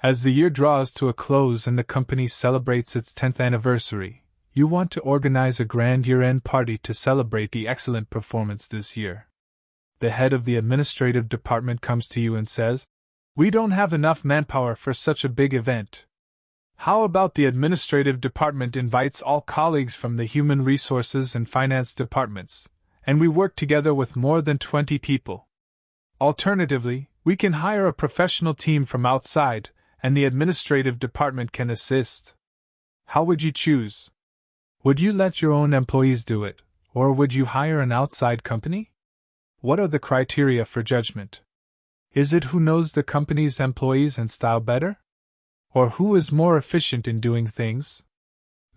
As the year draws to a close and the company celebrates its 10th anniversary, you want to organize a grand year-end party to celebrate the excellent performance this year. The head of the administrative department comes to you and says, "We don't have enough manpower for such a big event. How about the administrative department invites all colleagues from the human resources and finance departments, and we work together with more than 20 people? Alternatively, we can hire a professional team from outside, and the administrative department can assist. How would you choose? Would you let your own employees do it, or would you hire an outside company? What are the criteria for judgment? Is it who knows the company's employees and style better? Or who is more efficient in doing things?"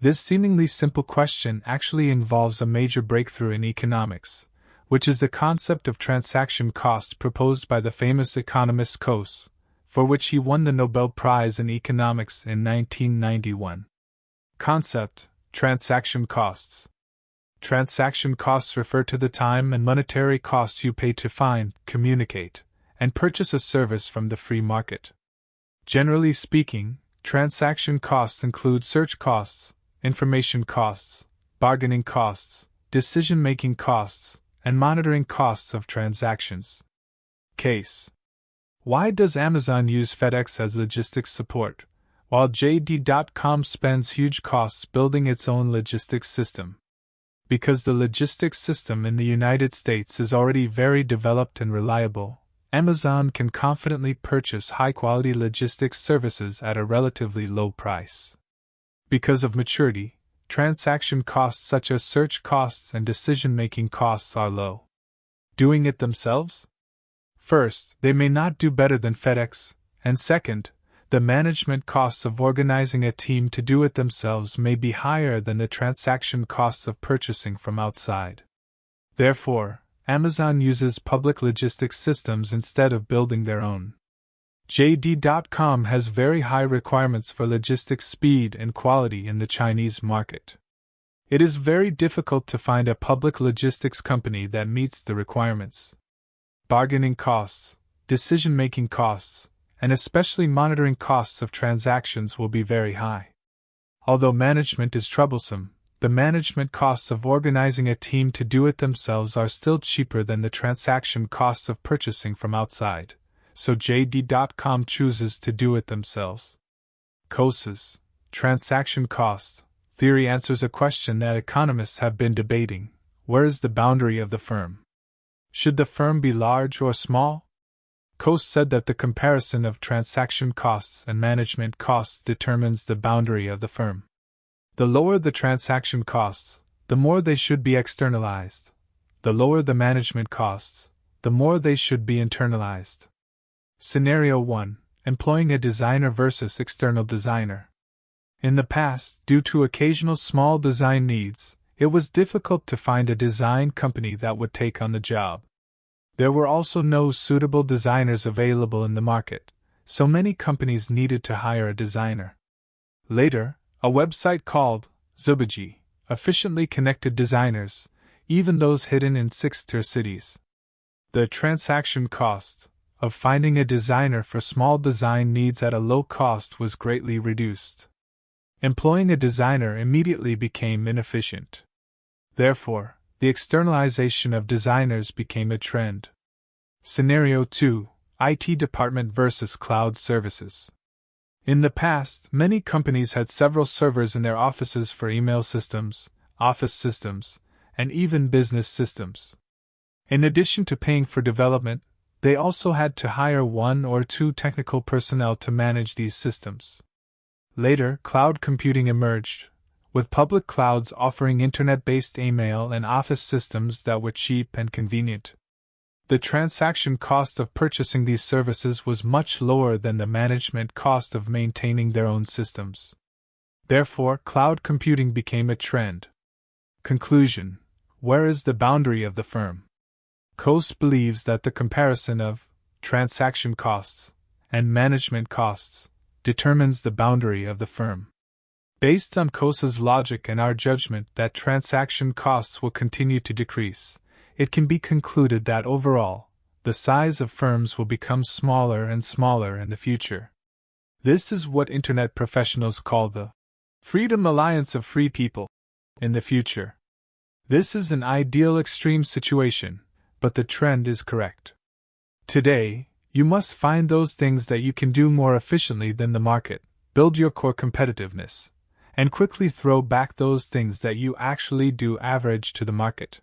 This seemingly simple question actually involves a major breakthrough in economics, which is the concept of transaction cost proposed by the famous economist Coase, for which he won the Nobel Prize in Economics in 1991. Concept: transaction costs. Transaction costs refer to the time and monetary costs you pay to find, communicate, and purchase a service from the free market. Generally speaking, transaction costs include search costs, information costs, bargaining costs, decision-making costs, and monitoring costs of transactions. Case: why does Amazon use FedEx as logistics support, while JD.com spends huge costs building its own logistics system? Because the logistics system in the United States is already very developed and reliable, Amazon can confidently purchase high-quality logistics services at a relatively low price. Because of maturity, transaction costs such as search costs and decision-making costs are low. Doing it themselves? First, they may not do better than FedEx, and second, the management costs of organizing a team to do it themselves may be higher than the transaction costs of purchasing from outside. Therefore, Amazon uses public logistics systems instead of building their own. JD.com has very high requirements for logistics speed and quality in the Chinese market. It is very difficult to find a public logistics company that meets the requirements. Bargaining costs, decision-making costs, and especially monitoring costs of transactions will be very high. Although management is troublesome, the management costs of organizing a team to do it themselves are still cheaper than the transaction costs of purchasing from outside, so JD.com chooses to do it themselves. Coase's transaction cost theory answers a question that economists have been debating: where is the boundary of the firm? Should the firm be large or small? Coase said that the comparison of transaction costs and management costs determines the boundary of the firm. The lower the transaction costs, the more they should be externalized. The lower the management costs, the more they should be internalized. Scenario 1: employing a designer versus external designer. In the past, due to occasional small design needs, it was difficult to find a design company that would take on the job. There were also no suitable designers available in the market, so many companies needed to hire a designer. Later, a website called Zubaji efficiently connected designers, even those hidden in 6-tier cities. The transaction cost of finding a designer for small design needs at a low cost was greatly reduced. Employing a designer immediately became inefficient. Therefore, the externalization of designers became a trend. Scenario 2: IT department versus cloud services. In the past, many companies had several servers in their offices for email systems, office systems, and even business systems. In addition to paying for development, they also had to hire 1 or 2 technical personnel to manage these systems. Later, cloud computing emerged, with public clouds offering internet-based email and office systems that were cheap and convenient. The transaction cost of purchasing these services was much lower than the management cost of maintaining their own systems. Therefore, cloud computing became a trend. Conclusion: where is the boundary of the firm? Coase believes that the comparison of transaction costs and management costs determines the boundary of the firm. Based on Coase's logic and our judgment that transaction costs will continue to decrease, it can be concluded that overall, the size of firms will become smaller and smaller in the future. This is what Internet professionals call the Freedom Alliance of Free People. In the future, this is an ideal extreme situation, but the trend is correct. Today, you must find those things that you can do more efficiently than the market, build your core competitiveness, and quickly throw back those things that you actually do average to the market.